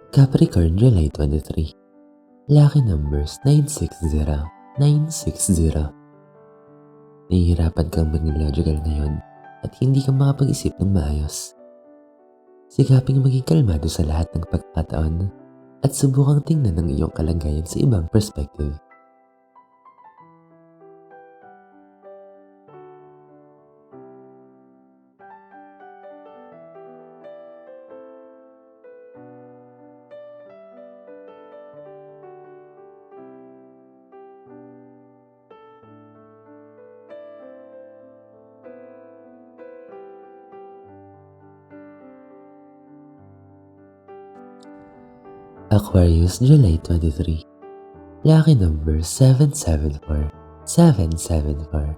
Capricorn, July 23. Lucky numbers 960, 960. Nahihirapan kang maging logical ngayon at hindi ka makapag-isip ng maayos. Sikaping maging kalmado sa lahat ng pagkakataon at subukang tingnan ang iyong kalagayan sa ibang perspective. Aquarius, July 23. Lucky number 774, 774.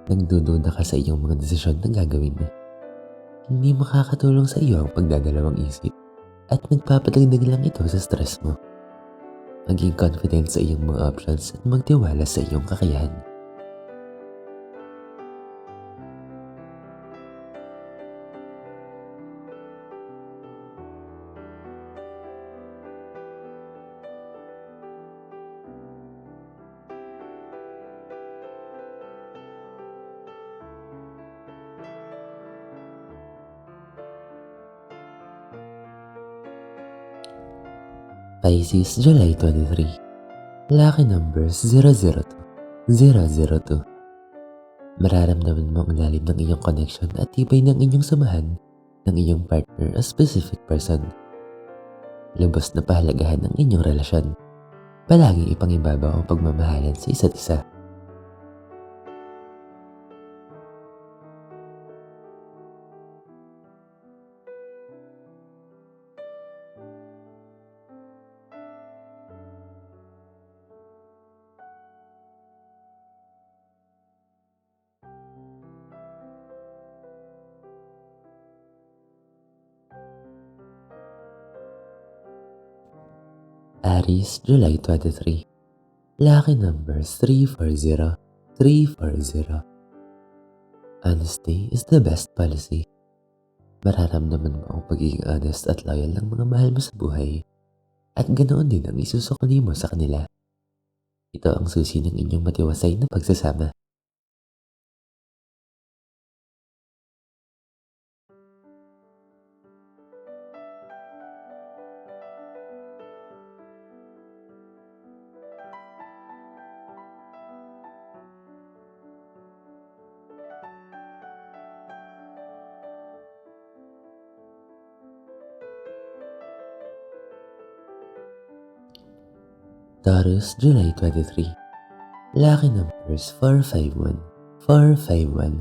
Nagdududa ka sa iyong mga desisyon na gagawin mo. Hindi makakatulong sa iyo ang pagdadalawang isip at nagpapadagdag lang ito sa stress mo. Maging confident sa iyong mga options at magtiwala sa iyong kakayahan. Pisces, July 23. Lucky numbers 002, 002. Mararamdaman mo ang lalim ng iyong connection at tibay ng inyong samahan ng iyong partner o specific person. Lubos na pahalagahan ng inyong relasyon. Palaging ipangibabaw ang pagmamahalan sa isa't isa. Aries, July 23. Lucky numbers 340, 340. Honesty is the best policy. Mararamdaman mo ang pagiging honest at loyal ng mga mahal mo sa buhay at ganoon din ang isusukli mo sa kanila. Ito ang susi ng inyong matiwasay na pagsasama. Taurus, July 23. Lucky numbers 451, 451.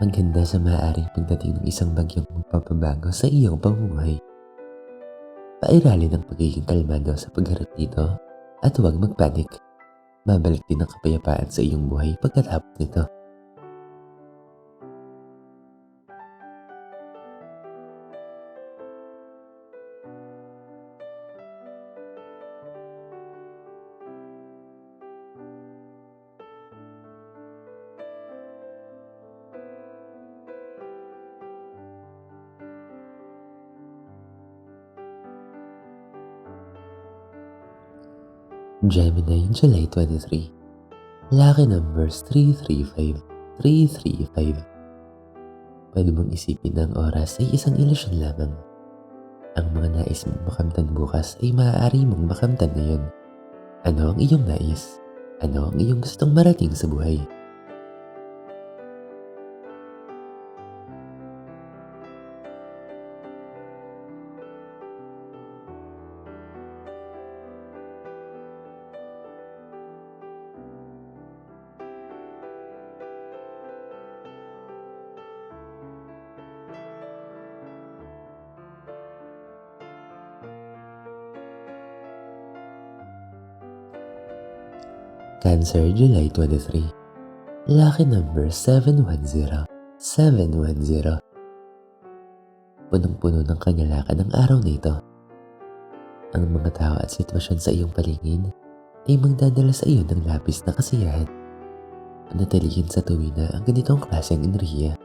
Maganda sa maaaring pagdating ng isang bagyong magpapabago sa iyong pamumuhay. Pairalin ang pagiging kalmado sa pagharap dito at huwag magpanik. Babalik din ang kapayapaan sa iyong buhay pagkatapos nito. Gemini, July 23. Lucky numbers 335, 335. Pwede mong isipin na ang oras ay isang ilusyon lamang. Ang mga nais mong makamtan bukas ay maaari mong makamtan ngayon. Ano ang iyong nais? Ano ang iyong gustong marating sa buhay? Cancer, July 23. Lucky number 710, 710. Punong-puno ng kagalakan ang araw na ito. Ang mga tao at sitwasyon sa iyong paligid ay magdadala sa iyo ng labis na kasiyahan. Panatilihin sa tuwina ang ganitong klaseng enerhiya.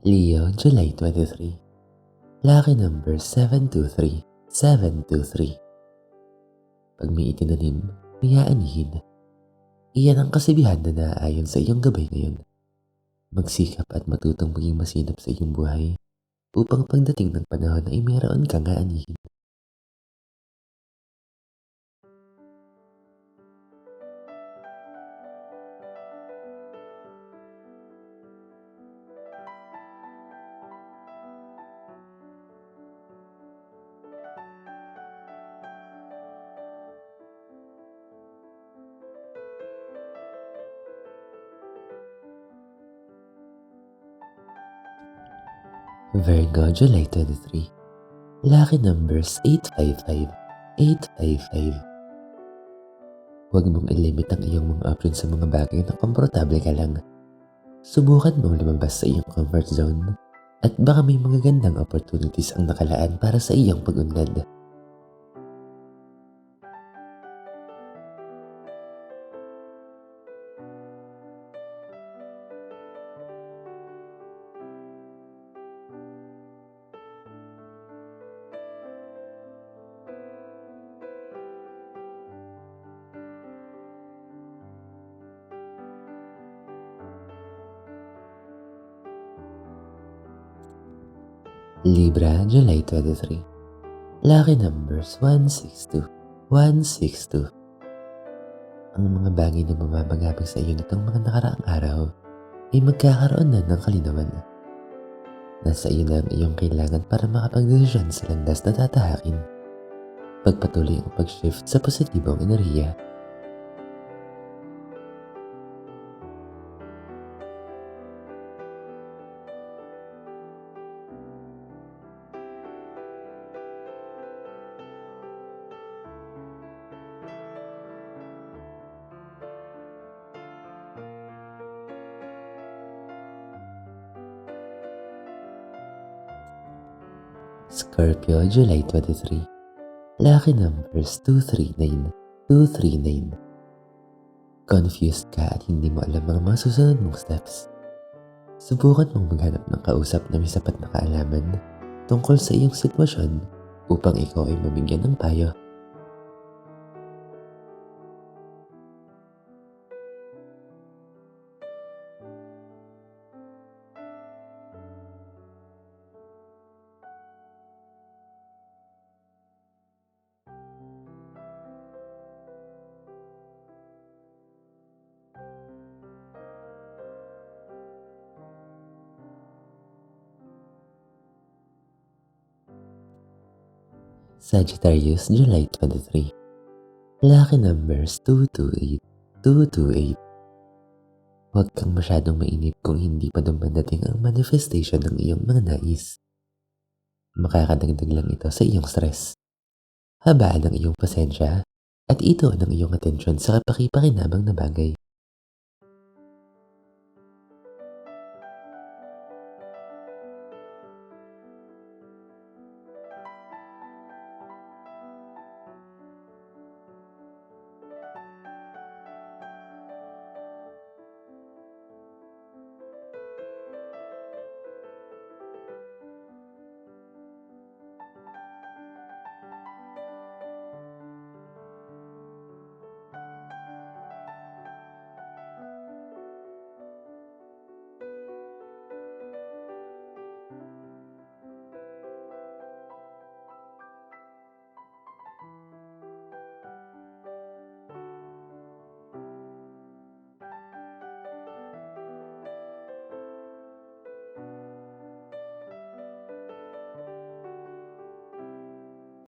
Leo, July 23. Lucky number 723. 723. Pag may itinanim, may aanihin. Iyan ang kasibihan na naaayon sa iyong gabay ngayon. Magsikap at matutong maging masinap sa iyong buhay upang pagdating ng panahon ay mayroon kang aanihin. Virgo, July 23. Lucky numbers 855. 855. Huwag mong ilimit ang iyong mga options sa mga bagay na komportable ka lang. Subukan mong lumabas sa iyong comfort zone at baka may mga gandang opportunities ang nakalaan para sa iyong pag-unlad. Libra, July 23. Lucky numbers 162. 162. Ang mga bagay na bumabagabag sa iyo nitong mga nakaraang araw ay magkakaroon na ng kalinawan. Nasa iyo na ang iyong kailangan para makapagdesisyon sa landas na tatahakin. Pagpatuloy ang pag-shift sa positibong enerhiya. Scorpio, July 23. Lucky numbers 239. 239. Confused ka at hindi mo alam ang mga susunod mong steps. Subukan mong maghanap ng kausap na may sapat na kaalaman tungkol sa iyong sitwasyon upang ikaw ay mabigyan ng payo. Sagittarius, July 23. Lucky numbers 228. 228. Huwag kang masyadong mainip kung hindi pa dumadating ang manifestation ng iyong mga nais. Makakadagdag lang ito sa iyong stress. Habaan ang iyong pasensya at ito ang iyong atensyon sa kapakipakinabang na bagay.